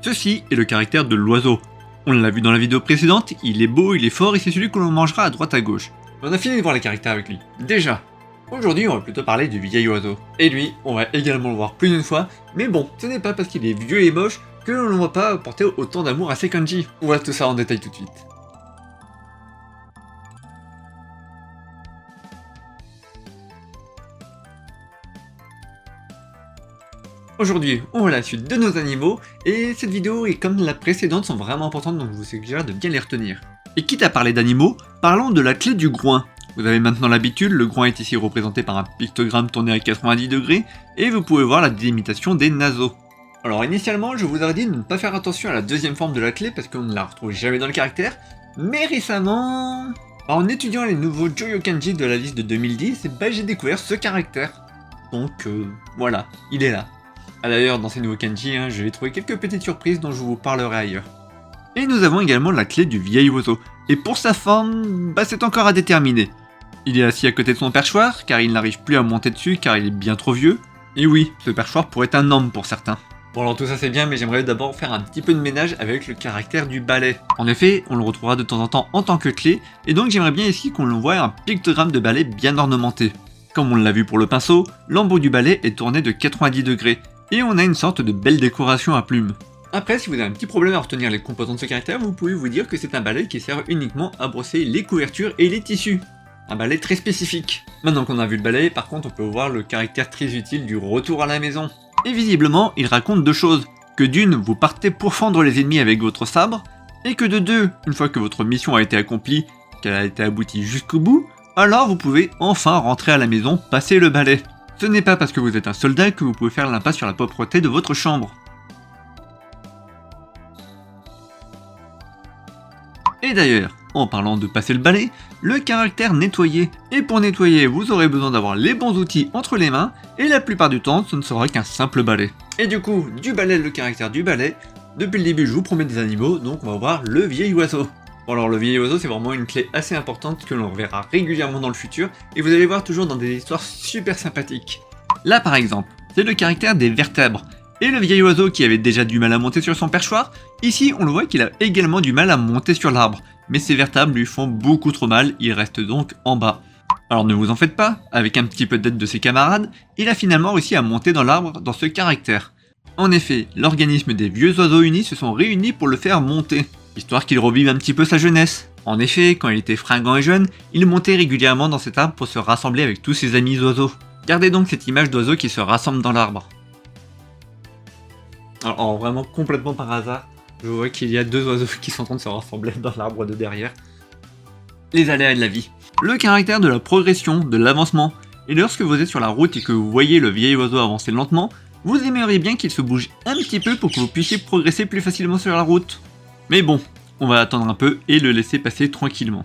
Ceci est le caractère de l'oiseau. On l'a vu dans la vidéo précédente, il est beau, il est fort et c'est celui que l'on mangera à droite à gauche. On a fini de voir les caractères avec lui. Déjà. Aujourd'hui, on va plutôt parler du vieil oiseau. Et lui, on va également le voir plus d'une fois, mais bon, ce n'est pas parce qu'il est vieux et moche que l'on ne va pas apporter autant d'amour à ses kanji. On voit tout ça en détail tout de suite. Aujourd'hui, on voit la suite de nos animaux, et cette vidéo et comme la précédente sont vraiment importantes, donc je vous suggère de bien les retenir. Et quitte à parler d'animaux, parlons de la clé du groin. Vous avez maintenant l'habitude, le groin est ici représenté par un pictogramme tourné à 90 degrés, et vous pouvez voir la délimitation des naseaux. Alors initialement, je vous aurais dit de ne pas faire attention à la deuxième forme de la clé, parce qu'on ne la retrouve jamais dans le caractère, mais récemment... en étudiant les nouveaux Joyo Kanji de la liste de 2010, j'ai découvert ce caractère. Donc voilà, il est là. Ah d'ailleurs, dans ces nouveaux kanji, je vais trouver quelques petites surprises dont je vous parlerai ailleurs. Et nous avons également la clé du vieil oiseau. Et pour sa forme, c'est encore à déterminer. Il est assis à côté de son perchoir, car il n'arrive plus à monter dessus, car il est bien trop vieux. Et oui, ce perchoir pourrait être un homme pour certains. Bon alors tout ça c'est bien, mais j'aimerais d'abord faire un petit peu de ménage avec le caractère du balai. En effet, on le retrouvera de temps en temps en tant que clé, et donc j'aimerais bien ici qu'on le voie un pictogramme de balai bien ornementé. Comme on l'a vu pour le pinceau, l'embout du balai est tourné de 90 degrés. Et on a une sorte de belle décoration à plumes. Après, si vous avez un petit problème à retenir les composants de ce caractère, vous pouvez vous dire que c'est un balai qui sert uniquement à brosser les couvertures et les tissus. Un balai très spécifique. Maintenant qu'on a vu le balai, par contre, on peut voir le caractère très utile du retour à la maison. Et visiblement, il raconte deux choses. Que d'une, vous partez pour fendre les ennemis avec votre sabre, et que de deux, une fois que votre mission a été accomplie, qu'elle a été aboutie jusqu'au bout, alors vous pouvez enfin rentrer à la maison, passer le balai. Ce n'est pas parce que vous êtes un soldat que vous pouvez faire l'impasse sur la propreté de votre chambre. Et d'ailleurs, en parlant de passer le balai, le caractère nettoyer. Et pour nettoyer, vous aurez besoin d'avoir les bons outils entre les mains, et la plupart du temps, ce ne sera qu'un simple balai. Et du coup, du balai, le caractère du balai, depuis le début je vous promets des animaux, donc on va voir le vieil oiseau. Bon alors le vieil oiseau c'est vraiment une clé assez importante que l'on reverra régulièrement dans le futur et vous allez voir toujours dans des histoires super sympathiques. Là par exemple, c'est le caractère des vertèbres. Et le vieil oiseau qui avait déjà du mal à monter sur son perchoir, ici on le voit qu'il a également du mal à monter sur l'arbre. Mais ses vertèbres lui font beaucoup trop mal, il reste donc en bas. Alors ne vous en faites pas, avec un petit peu d'aide de ses camarades, il a finalement réussi à monter dans l'arbre dans ce caractère. En effet, l'organisme des vieux oiseaux unis se sont réunis pour le faire monter. Histoire qu'il revive un petit peu sa jeunesse. En effet, quand il était fringant et jeune, il montait régulièrement dans cet arbre pour se rassembler avec tous ses amis oiseaux. Gardez donc cette image d'oiseau qui se rassemble dans l'arbre. Alors vraiment complètement par hasard, je vois qu'il y a deux oiseaux qui sont en train de se rassembler dans l'arbre de derrière. Les aléas de la vie. Le caractère de la progression, de l'avancement. Et lorsque vous êtes sur la route et que vous voyez le vieil oiseau avancer lentement, vous aimeriez bien qu'il se bouge un petit peu pour que vous puissiez progresser plus facilement sur la route. Mais bon, on va attendre un peu et le laisser passer tranquillement.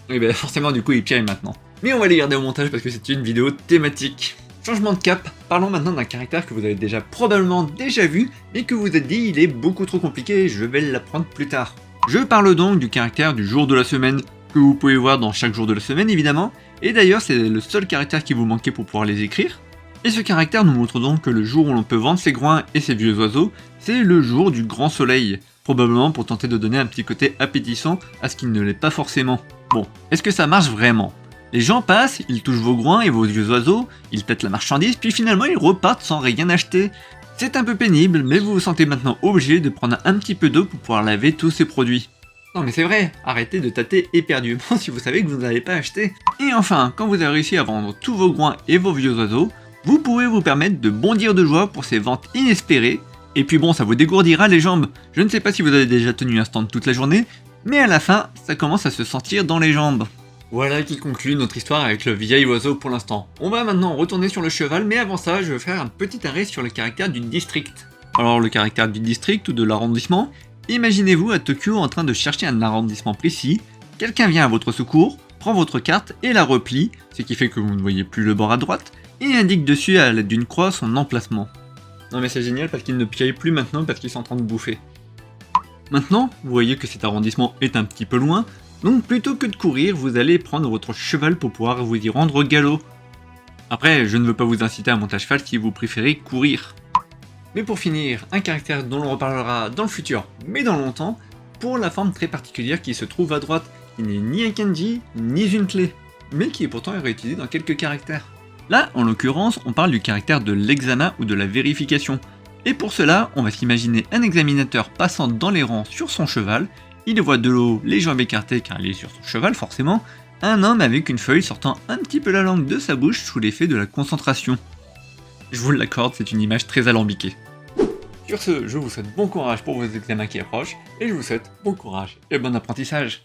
Et forcément du coup il piaille maintenant. Mais on va les garder au montage parce que c'est une vidéo thématique. Changement de cap, parlons maintenant d'un caractère que vous avez probablement déjà vu, mais que vous vous êtes dit il est beaucoup trop compliqué et je vais l'apprendre plus tard. Je parle donc du caractère du jour de la semaine, que vous pouvez voir dans chaque jour de la semaine évidemment, et d'ailleurs c'est le seul caractère qui vous manquait pour pouvoir les écrire. Et ce caractère nous montre donc que le jour où l'on peut vendre ses groins et ses vieux oiseaux, c'est le jour du grand soleil, probablement pour tenter de donner un petit côté appétissant à ce qui ne l'est pas forcément. Bon, est-ce que ça marche vraiment? Les gens passent, ils touchent vos groins et vos vieux oiseaux, ils pètent la marchandise, puis finalement ils repartent sans rien acheter. C'est un peu pénible, mais vous vous sentez maintenant obligé de prendre un petit peu d'eau pour pouvoir laver tous ces produits. Non mais c'est vrai, arrêtez de tâter éperdument si vous savez que vous n'allez pas acheter. Et enfin, quand vous avez réussi à vendre tous vos groins et vos vieux oiseaux, vous pouvez vous permettre de bondir de joie pour ces ventes inespérées, et puis bon, ça vous dégourdira les jambes. Je ne sais pas si vous avez déjà tenu un stand toute la journée, mais à la fin, ça commence à se sentir dans les jambes. Voilà qui conclut notre histoire avec le vieil oiseau pour l'instant. On va maintenant retourner sur le cheval, mais avant ça, je vais faire un petit arrêt sur le caractère du district. Alors le caractère du district ou de l'arrondissement, imaginez-vous à Tokyo en train de chercher un arrondissement précis, quelqu'un vient à votre secours, prend votre carte et la replie, ce qui fait que vous ne voyez plus le bord à droite, et indique dessus à l'aide d'une croix son emplacement. Non mais c'est génial parce qu'il ne piaille plus maintenant parce qu'ils sont en train de bouffer. Maintenant, vous voyez que cet arrondissement est un petit peu loin, donc plutôt que de courir, vous allez prendre votre cheval pour pouvoir vous y rendre au galop. Après, je ne veux pas vous inciter à monter à cheval si vous préférez courir. Mais pour finir, un caractère dont l'on reparlera dans le futur, mais dans longtemps, pour la forme très particulière qui se trouve à droite, qui n'est ni un kanji, ni une clé, mais qui est pourtant réutilisé dans quelques caractères. Là, en l'occurrence, on parle du caractère de l'examen ou de la vérification. Et pour cela, on va s'imaginer un examinateur passant dans les rangs sur son cheval, il voit de l'eau, les jambes écartées car il est sur son cheval forcément, un homme avec une feuille sortant un petit peu la langue de sa bouche sous l'effet de la concentration. Je vous l'accorde, c'est une image très alambiquée. Sur ce, je vous souhaite bon courage pour vos examens qui approchent, et je vous souhaite bon courage et bon apprentissage.